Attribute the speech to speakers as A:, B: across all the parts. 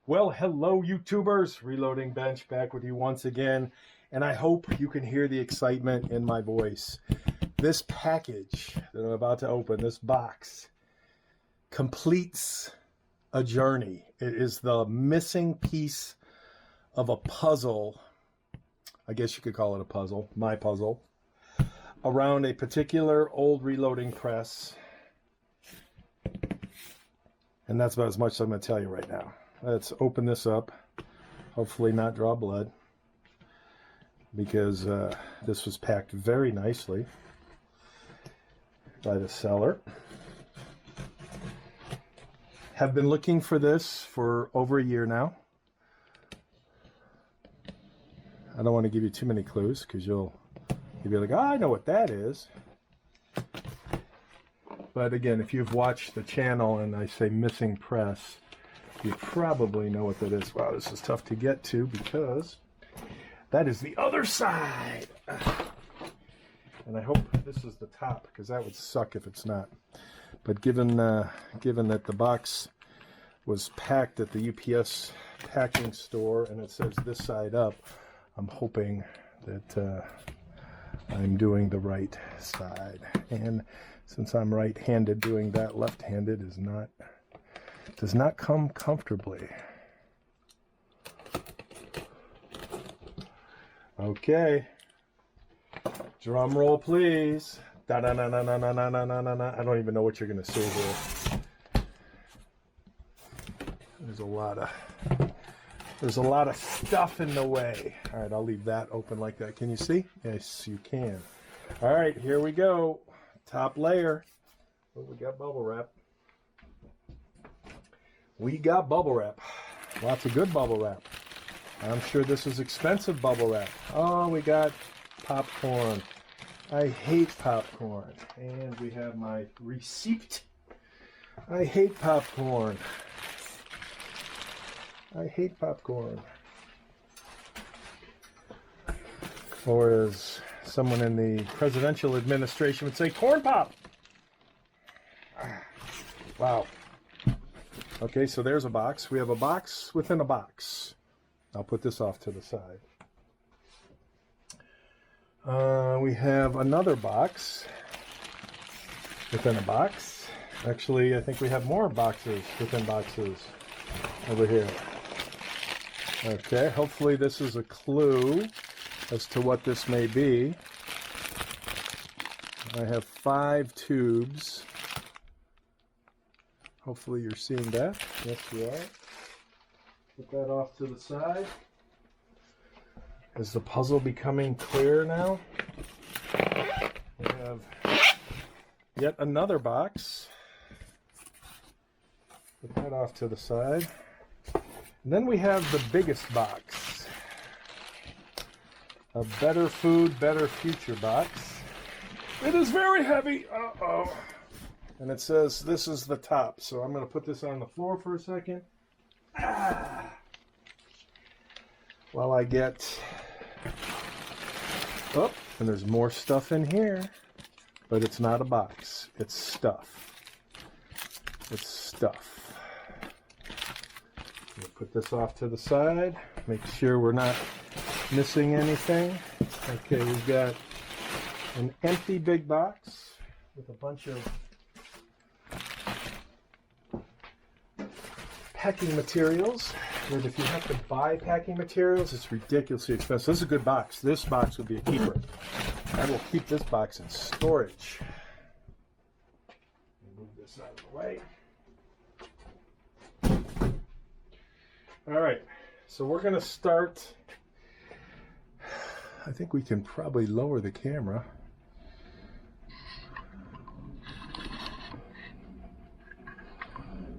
A: Well, hello YouTubers, Reloading Bench back with you once again, and I hope you can hear the excitement in my voice. This package that I'm about to open, this box, completes a journey. It is the missing piece of a puzzle, I guess you could call it a puzzle, my puzzle, around a particular old reloading press. And that's about as much as I'm going to tell you right now. Let's open this up, hopefully not draw blood, because this was packed very nicely by the seller. Have been looking for this for over a year now. I don't want to give you too many clues because you'll be like, oh, I know what that is. But again, if you've watched the channel and I say missing press, you probably know what that is. Wow, this is tough to get to because that is the other side. And I hope this is the top because that would suck if it's not. But given that the box was packed at the UPS packing store and it says this side up, I'm hoping that I'm doing the right side. And since I'm right-handed, doing that left-handed does not come comfortably. Okay. Drum roll, please. Da da da da da da da da da da. I don't even know what you're gonna say here. There's a lot of stuff in the way. All right, I'll leave that open like that. Can you see? Yes, you can. All right, here we go. Top layer. Oh, we got bubble wrap. We got bubble wrap. Lots of good bubble wrap. I'm sure this is expensive bubble wrap. Oh, we got popcorn. I hate popcorn. And we have my receipt. I hate popcorn. I hate popcorn. Or as someone in the presidential administration would say, corn pop. Wow. Okay, so there's a box. We have a box within a box. I'll put this off to the side. We have another box within a box. Actually, I think we have more boxes within boxes over here. Okay, hopefully this is a clue as to what this may be. I have 5 tubes. Hopefully you're seeing that. Yes, you are. Put that off to the side. Is the puzzle becoming clear now? We have yet another box. Put that off to the side. And then we have the biggest box. A Better Food, Better Future box. It is very heavy. Uh-oh. And it says this is the top. So I'm going to put this on the floor for a second. While I get... Oh, and there's more stuff in here. But it's not a box. It's stuff. It's stuff. We'll put this off to the side. Make sure we're not missing anything. Okay, we've got an empty big box with a bunch of packing materials. But if you have to buy packing materials, it's ridiculously expensive. This is a good box. This box would be a keeper. I will keep this box in storage. Move this out of the way. All right, so we're going to start. I think we can probably lower the camera.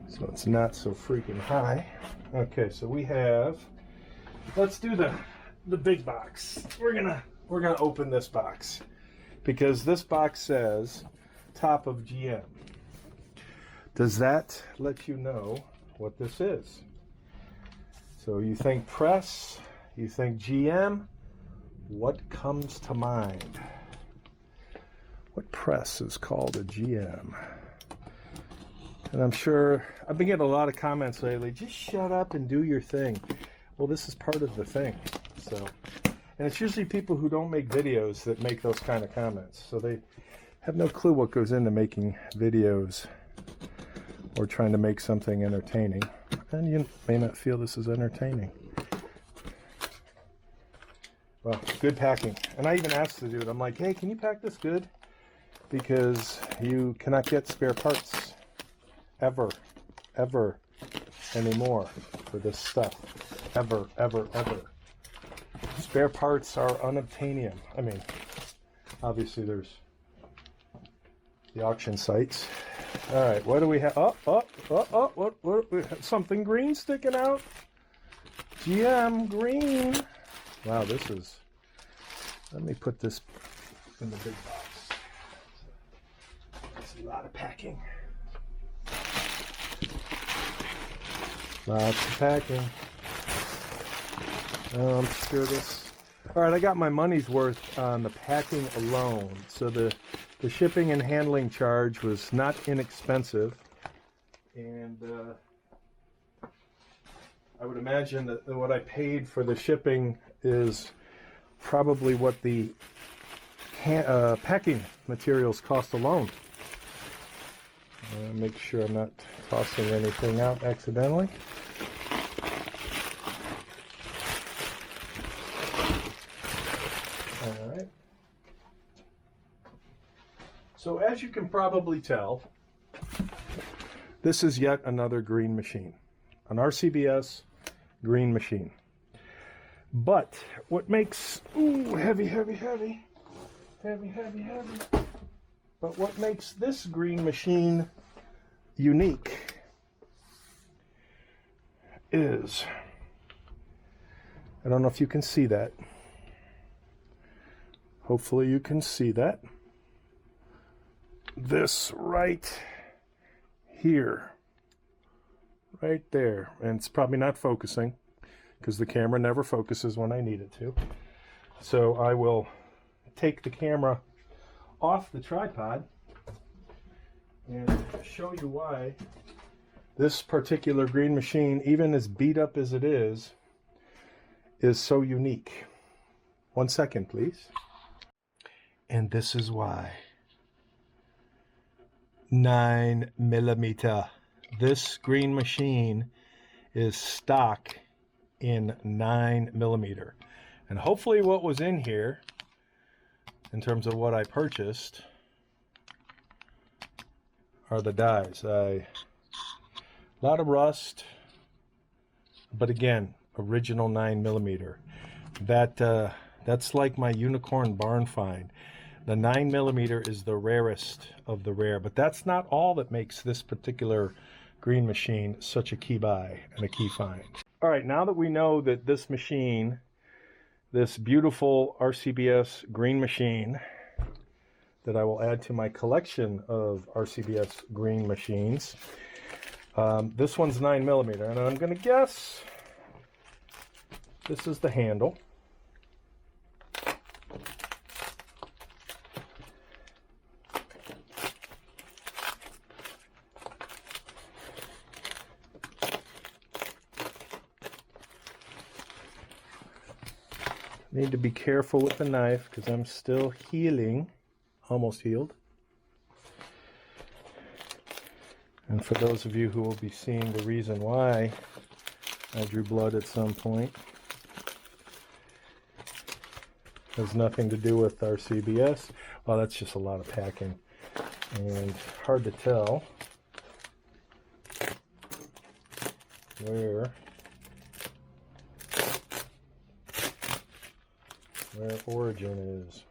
A: So it's not so freaking high. Okay, so we have, let's do the big box. We're gonna open this box because this box says top of GM. Does that let you know what this is? So you think press, you think GM, what comes to mind? What press is called a GM? And I'm sure I've been getting a lot of comments lately, just shut up and do your thing. Well, this is part of the thing. So, and it's usually people who don't make videos that make those kind of comments. So they have no clue what goes into making videos or trying to make something entertaining. And you may not feel this is entertaining. Well, good packing. And I even asked the dude, I'm like, hey, can you pack this good? Because you cannot get spare parts ever anymore for this stuff. Ever. Spare parts are unobtainium. I mean, obviously there's the auction sites. All right, what do we have? What, something green sticking out? GM green. Wow, this is, let me put this in the big box. That's a lot of packing. Lots of packing. Oh, I'm sure this. All right, I got my money's worth on the packing alone. So the shipping and handling charge was not inexpensive. And I would imagine that what I paid for the shipping is probably what the packing materials cost alone. Make sure I'm not tossing anything out accidentally. All right. So as you can probably tell, this is yet another green machine, an RCBS Green Machine. But what makes, ooh, heavy. But what makes this green machine unique is, I don't know if you can see that. Hopefully you can see that. This right here, right there, and it's probably not focusing because the camera never focuses when I need it to. So I will take the camera off the tripod and show you why this particular green machine, even as beat up as it is so unique. 1 second, please. And this is why. 9mm. This green machine is stock in 9mm. And hopefully what was in here, in terms of what I purchased, are the dies. A lot of rust, but again, original 9mm. That's like my unicorn barn find. The 9mm is the rarest of the rare, but that's not all that makes this particular green machine such a key buy and a key find. All right, now that we know that this machine, this beautiful RCBS Green Machine that I will add to my collection of RCBS Green Machines, this one's 9mm, and I'm gonna guess this is the handle. Need to be careful with the knife because I'm still healing, almost healed. And for those of you who will be seeing the reason why I drew blood at some point, has nothing to do with RCBS. Well, that's just a lot of packing and hard to tell where origin is.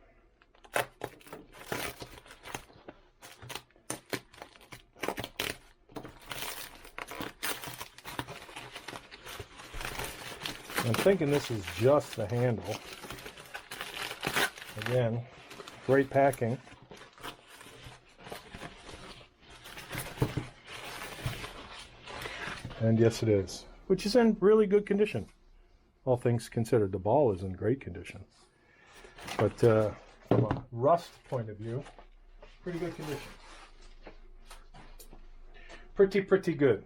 A: I'm thinking this is just the handle. Again, great packing. And yes, it is, which is in really good condition. All things considered, the ball is in great condition. But from a rust point of view, pretty good condition. pretty good.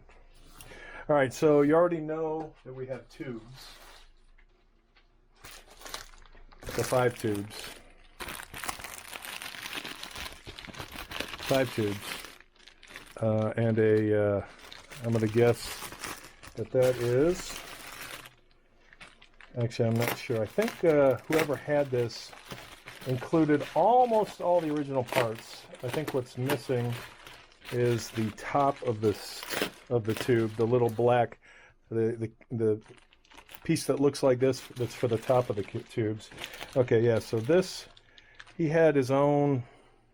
A: All right, so you already know that we have tubes. The 5 tubes. 5 tubes. And I'm going to guess that is, actually I'm not sure. I think whoever had this included almost all the original parts. I think what's missing is the top of the tube, the little black, the piece that looks like this, that's for the top of the tubes. Okay, yeah, so this, he had his own,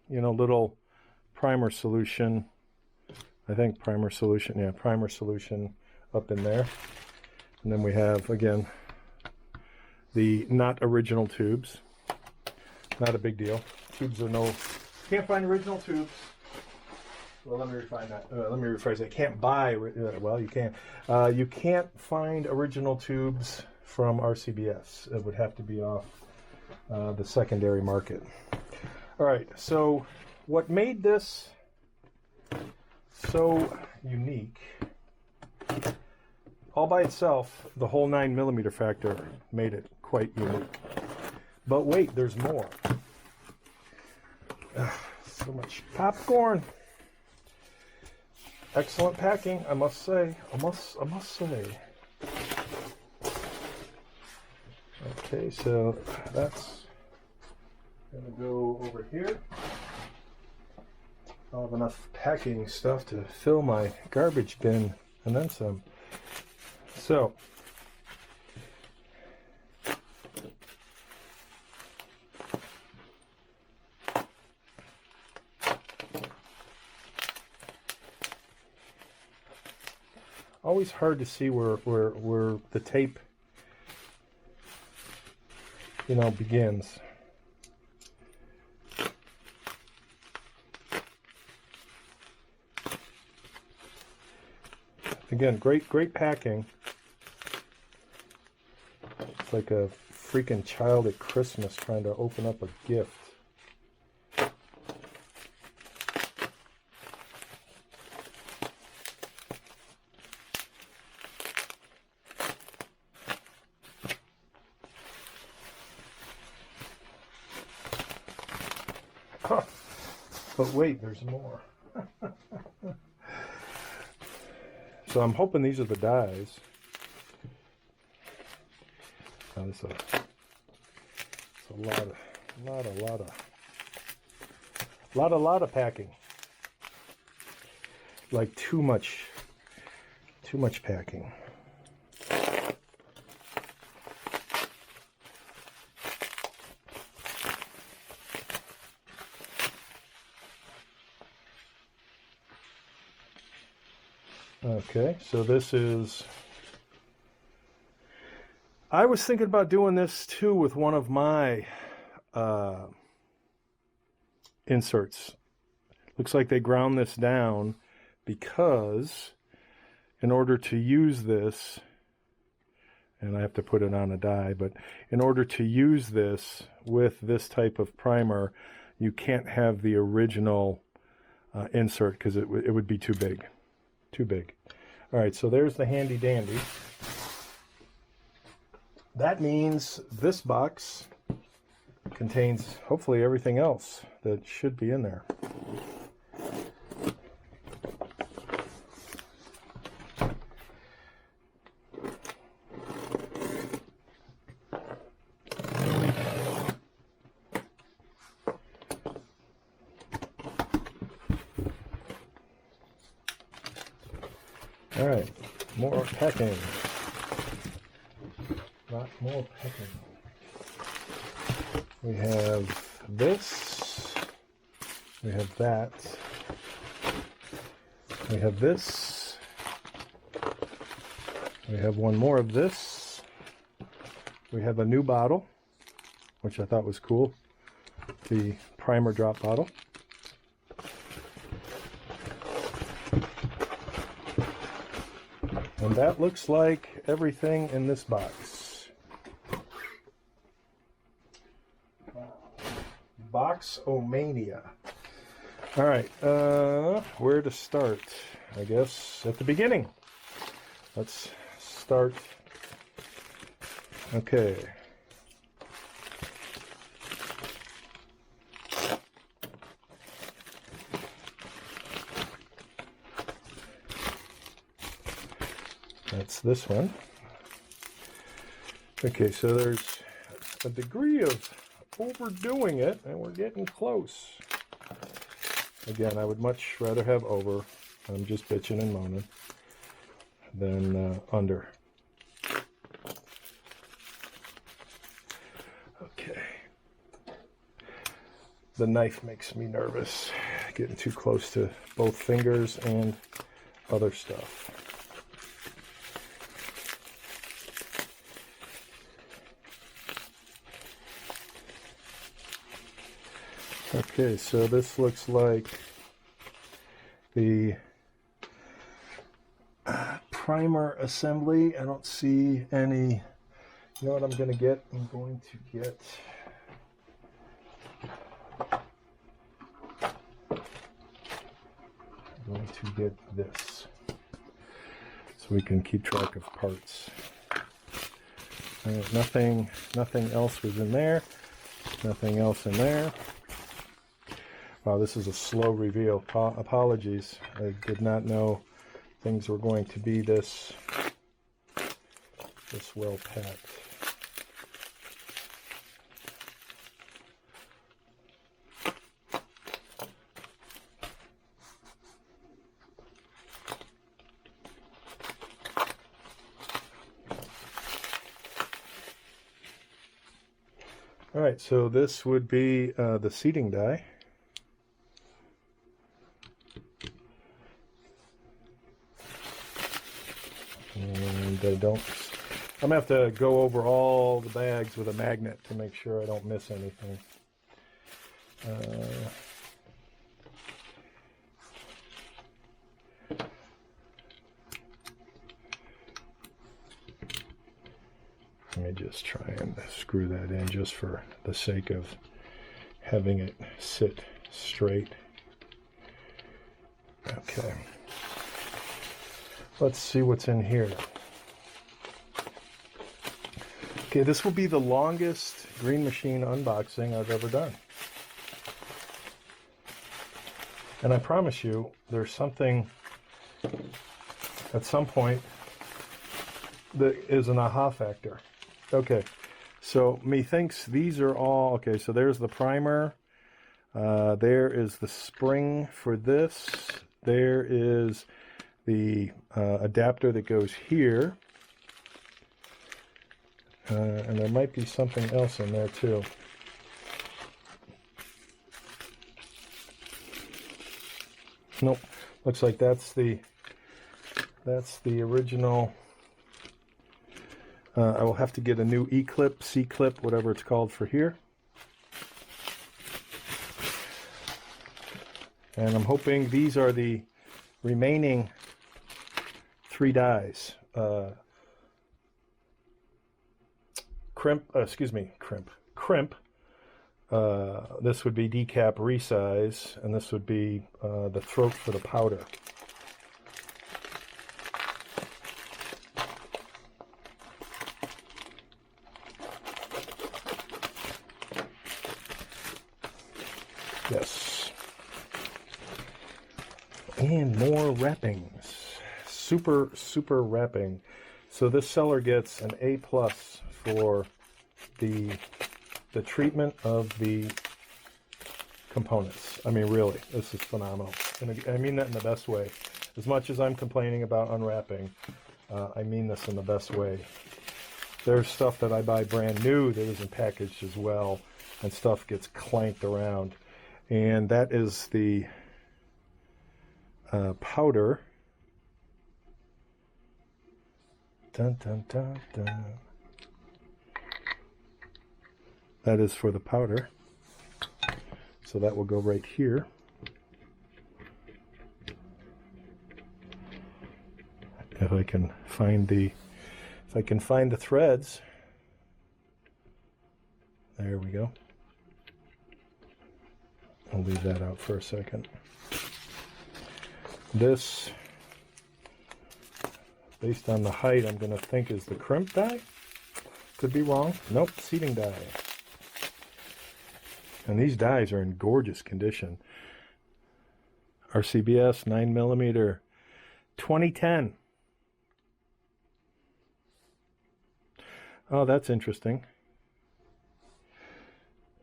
A: little primer solution. I think primer solution up in there. And then we have, again, the not original tubes. Not a big deal. Tubes are can't find original tubes. Well, let me refine that. Let me rephrase it. Can't buy, well, you can. You can't find original tubes from RCBS. It would have to be off the secondary market. All right, so what made this so unique, all by itself, the whole 9mm factor made it quite unique. But wait, there's more. So much popcorn. Excellent packing, I must say. I must say. Okay, so that's gonna go over here. I'll have enough packing stuff to fill my garbage bin and then some. So, always hard to see where the tape, begins. Again, great packing. It's like a freaking child at Christmas trying to open up a gift. But wait, there's more. So I'm hoping these are the dies. Oh, it's a lot of packing. Like too much packing. Okay, so this is, I was thinking about doing this too with one of my inserts. Looks like they ground this down because in order to use this, and I have to put it on a die, but in order to use this with this type of primer, you can't have the original insert because it would be too big. Too big. All right, so there's the handy dandy. That means this box contains hopefully everything else that should be in there. All right, more packing. Lot more packing. We have this. We have that. We have this. We have one more of this. We have a new bottle, which I thought was cool. The primer drop bottle. And that looks like everything in this box. Wow. Box-o-mania. All right, where to start? I guess at the beginning. Let's start. Okay. That's this one. Okay, so there's a degree of overdoing it, and we're getting close. Again, I would much rather have over. I'm just bitching and moaning than under. Okay. The knife makes me nervous, getting too close to both fingers and other stuff. Okay, so this looks like the primer assembly. I don't see any. You know what I'm going to get? I'm going to get this, so we can keep track of parts. Nothing else was in there. Nothing else in there. Wow, this is a slow reveal. Apologies. I did not know things were going to be this well packed. All right, so this would be the seating die. And I'm gonna have to go over all the bags with a magnet to make sure I don't miss anything. Let me just try and screw that in just for the sake of having it sit straight. Okay. Let's see what's in here. Okay, this will be the longest Green Machine unboxing I've ever done. And I promise you, there's something at some point that is an aha factor. Okay, so methinks these are all, okay, so there's the primer. There is the spring for this. There is the adapter that goes here. And there might be something else in there too. Nope, looks like that's the original. I will have to get a new E-clip, C-clip, whatever it's called for here. And I'm hoping these are the remaining 3 dies. Crimp. This would be decap resize, and this would be the throat for the powder. Yes. And more wrappings. Super wrapping. So this seller gets an A+ for the treatment of the components. I mean, really, this is phenomenal. And I mean that in the best way. As much as I'm complaining about unwrapping, I mean this in the best way. There's stuff that I buy brand new that isn't packaged as well, and stuff gets clanked around. And that is the powder. Dun, dun, dun, dun. That is for the powder. So that will go right here. If I can find the threads. There we go. I'll leave that out for a second. This, based on the height, I'm going to think is the crimp die. Could be wrong. Nope, seating die. And these dies are in gorgeous condition. RCBS 9mm 2010. Oh, that's interesting.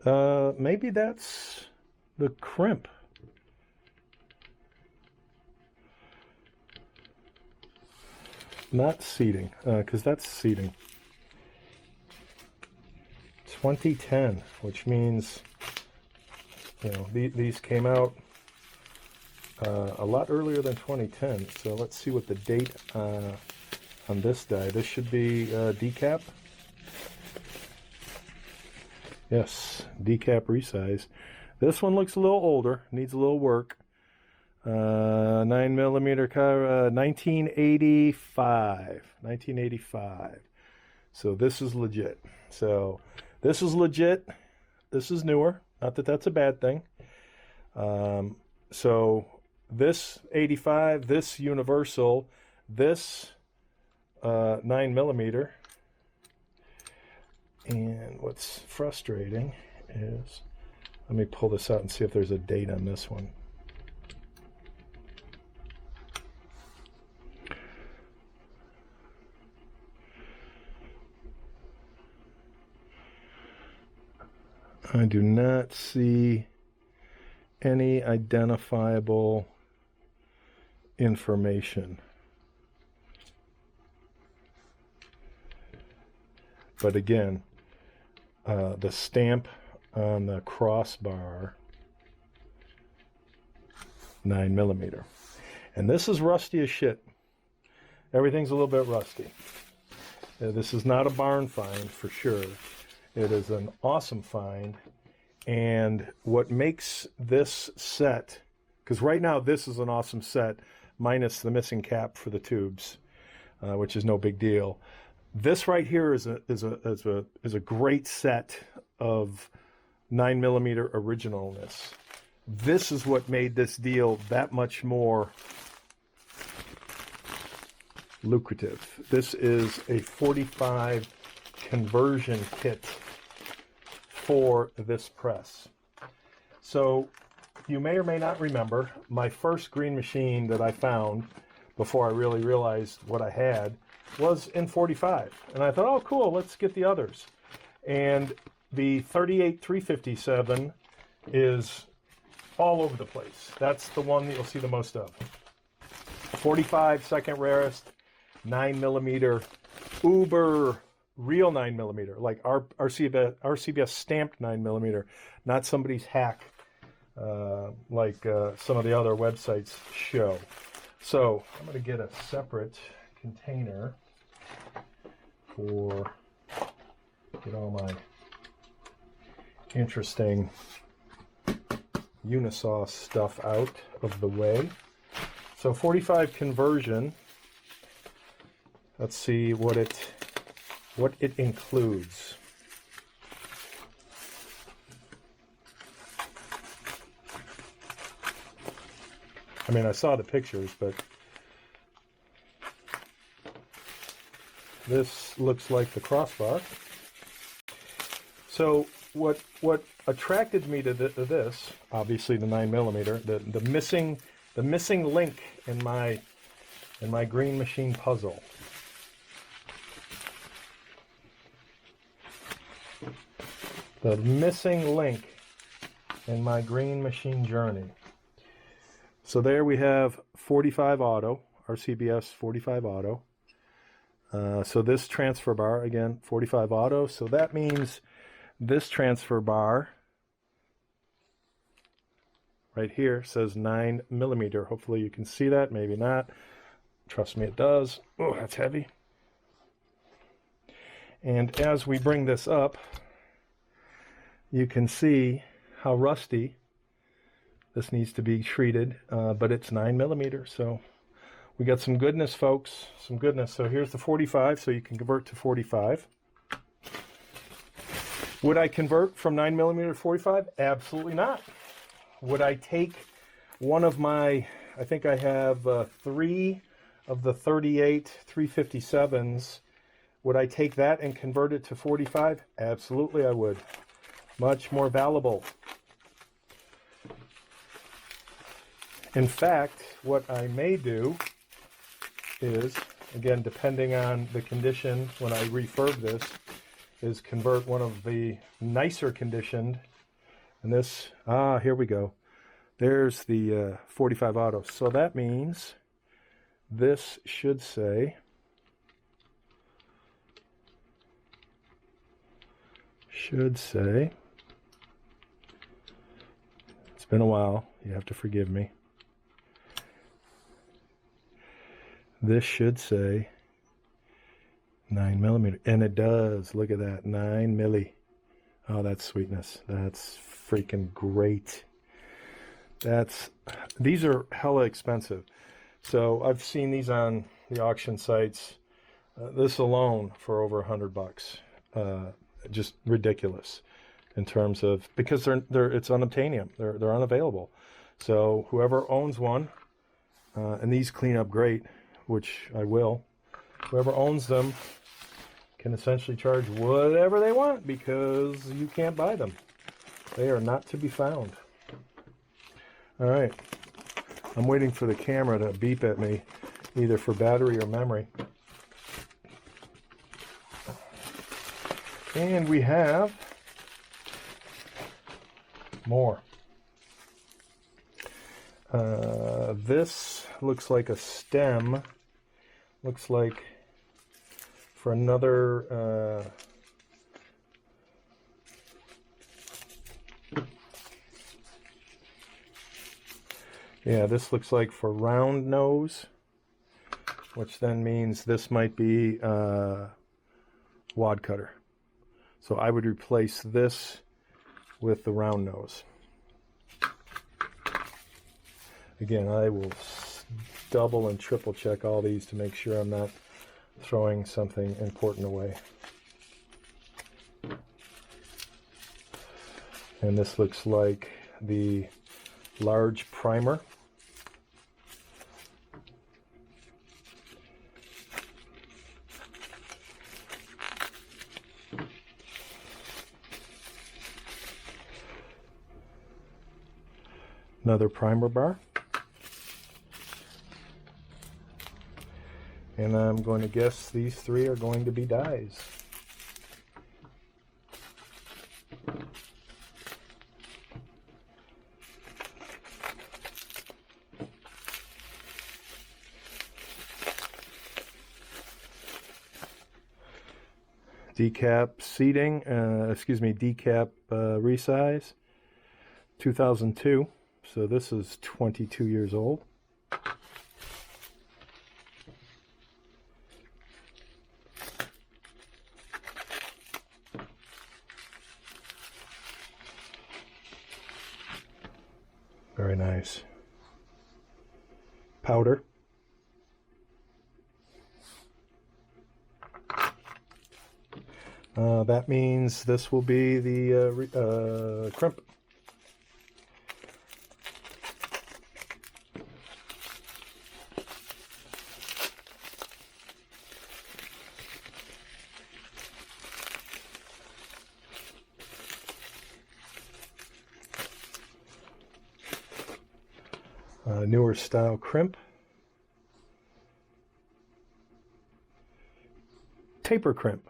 A: Maybe that's the crimp. Not seating, because that's seating. 2010, which means, you know, these came out a lot earlier than 2010. So let's see what the date on this die. This should be decap. Yes, decap resize. This one looks a little older, needs a little work. 9mm, 1985. So this is legit. So this is legit. This is newer. Not that that's a bad thing. So this 85, this universal, this 9mm. And what's frustrating is, let me pull this out and see if there's a date on this one. I do not see any identifiable information. But again, the stamp on the crossbar, 9mm. And this is rusty as shit. Everything's a little bit rusty. This is not a barn find for sure. It is an awesome find. And what makes this set, because right now this is an awesome set, minus the missing cap for the tubes, which is no big deal. This right here is a great set of 9mm originalness. This is what made this deal that much more lucrative. This is a 45 conversion kit for this press. So you may or may not remember my first green machine that I found before I really realized what I had was in 45. And I thought, oh, cool, let's get the others. And the 38-357 is all over the place. That's the one that you'll see the most of. 45, second rarest, 9mm, uber, real 9mm, like RCBS stamped 9mm, not somebody's hack like some of the other websites show. So I'm going to get a separate container for, get all my interesting Unisaw stuff out of the way. So 45 conversion, let's see what it includes. I mean, I saw the pictures, but this looks like the crossbar. So what attracted me to this, obviously the 9mm, the missing link in my green machine puzzle. The missing link in my green machine journey. So there we have 45 auto, RCBS 45 auto. So this transfer bar, again, 45 auto. So that means this transfer bar right here says 9mm. Hopefully you can see that, maybe not. Trust me, it does. Oh, that's heavy. And as we bring this up, you can see how rusty this needs to be treated, but it's 9mm, so we got some goodness, folks, some goodness. So here's the 45, so you can convert to 45. Would I convert from 9mm to 45? Absolutely not. would I take one of my, I think I have 3 of the 38 357s. Would I take that and convert it to 45? Absolutely I would. Much more valuable. In fact, what I may do is, again, depending on the condition when I refurb this, is convert one of the nicer conditioned, and this, here we go. There's the 45 auto. So that means this should say, it's been a while, you have to forgive me. This should say 9mm, and it does. Look at that, 9mm. Oh, that's sweetness. That's freaking great. These are hella expensive. So I've seen these on the auction sites. This alone for over $100. Just ridiculous in terms of, because it's unobtainium. They're unavailable. So whoever owns one, and these clean up great, which I will. Whoever owns them can essentially charge whatever they want because you can't buy them. They are not to be found. All right. I'm waiting for the camera to beep at me, either for battery or memory. And we have more. This looks like a stem. Looks like for another yeah, this looks like for round nose, which then means this might be wad cutter. So I would replace this with the round nose. Again, I will double and triple check all these to make sure I'm not throwing something important away. And this looks like the large primer. Another primer bar. And I'm going to guess these 3 are going to be dies. Decap seating, decap resize, 2002. So this is 22 years old. Very nice. Powder. That means this will be the crimp. Newer style crimp. Taper crimp.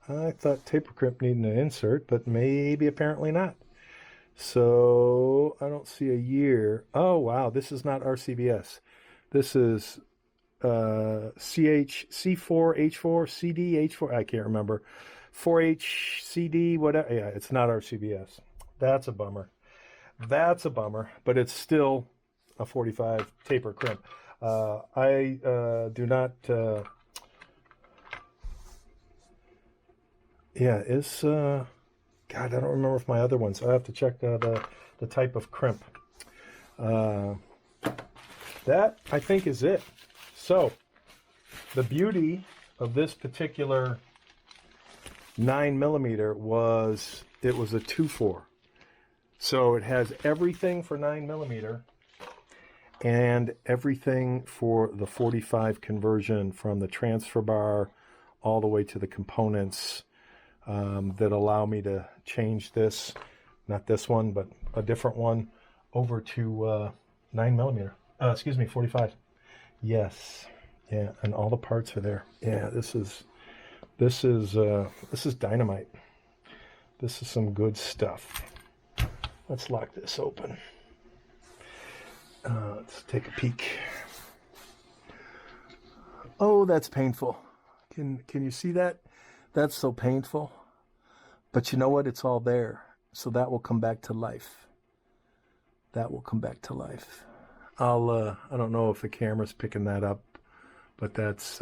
A: I thought taper crimp needed an insert, but maybe apparently not. So I don't see a year. Oh wow, this is not RCBS. This is C4H4 CD H4. I can't remember. 4H CD whatever. Yeah, it's not RCBS. That's a bummer. That's a bummer, but it's still a 45 taper crimp. I do not. Yeah, it's God, I don't remember if my other ones. I have to check the type of crimp. That I think is it. So the beauty of this particular 9mm was it was a 2-4. So it has everything for 9mm and everything for the 45 conversion, from the transfer bar all the way to the components that allow me to change this, not this one, but a different one, over to 9mm. Excuse me, 45. Yes, yeah, and all the parts are there. Yeah, this is dynamite. This is some good stuff. Let's lock this open. Let's take a peek. Oh, that's painful. Can you see that? That's so painful. But you know what? It's all there. So that will come back to life. That will come back to life. I don't know if the camera's picking that up, but that's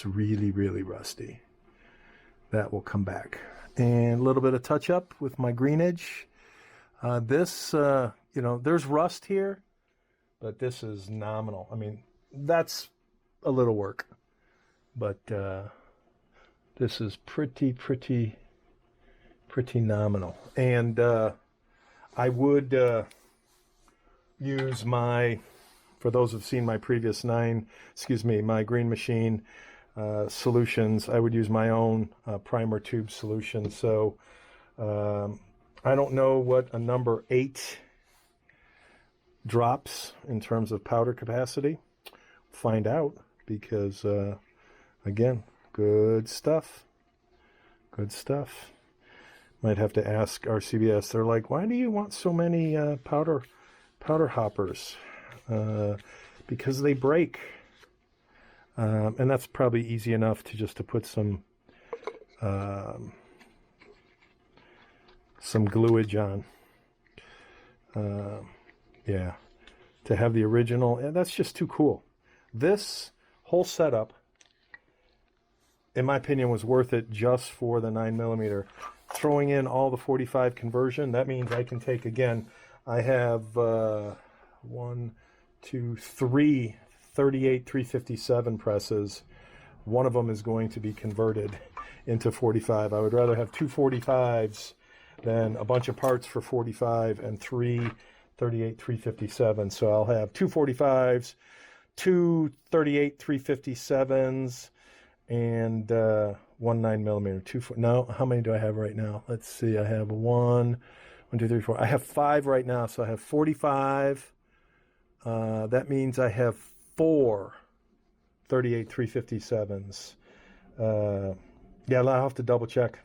A: really, really rusty. That will come back. And a little bit of touch up with my greenage. You know, there's rust here, but this is nominal. I mean, that's a little work, but this is pretty nominal. And I would use for those who've seen my previous my Green Machine solutions, I would use my own primer tube solution. So I don't know what a number 8 drops in terms of powder capacity. Find out, because again, good stuff. Good stuff. Might have to ask RCBS. They're like, why do you want so many powder hoppers? Because they break. And that's probably easy enough to put some gluage on. Yeah, to have the original, and that's just too cool. This whole setup, in my opinion, was worth it just for the 9mm. Throwing in all the 45 conversion, that means I can take, again, I have 1, 2, 3 38 357 presses. One of them is going to be converted into 45. I would rather have 2 45s than a bunch of parts for 45 and 3 38 357. So I'll have 2 45s, 2 38 357s, and 1 9mm. No, how many do I have right now? Let's see. I have 1, 2, 3, 4. I have 5 right now. So I have 45. That means I have 4 38 357s. Yeah, I'll have to double check.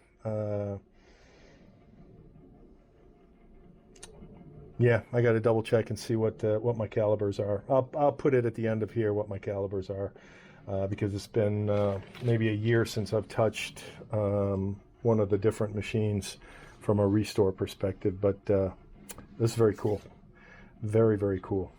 A: Yeah, I got to double check and see what my calibers are. I'll put it at the end of here what my calibers are, because it's been maybe a year since I've touched one of the different machines from a restore perspective. But this is very cool. Very, very cool.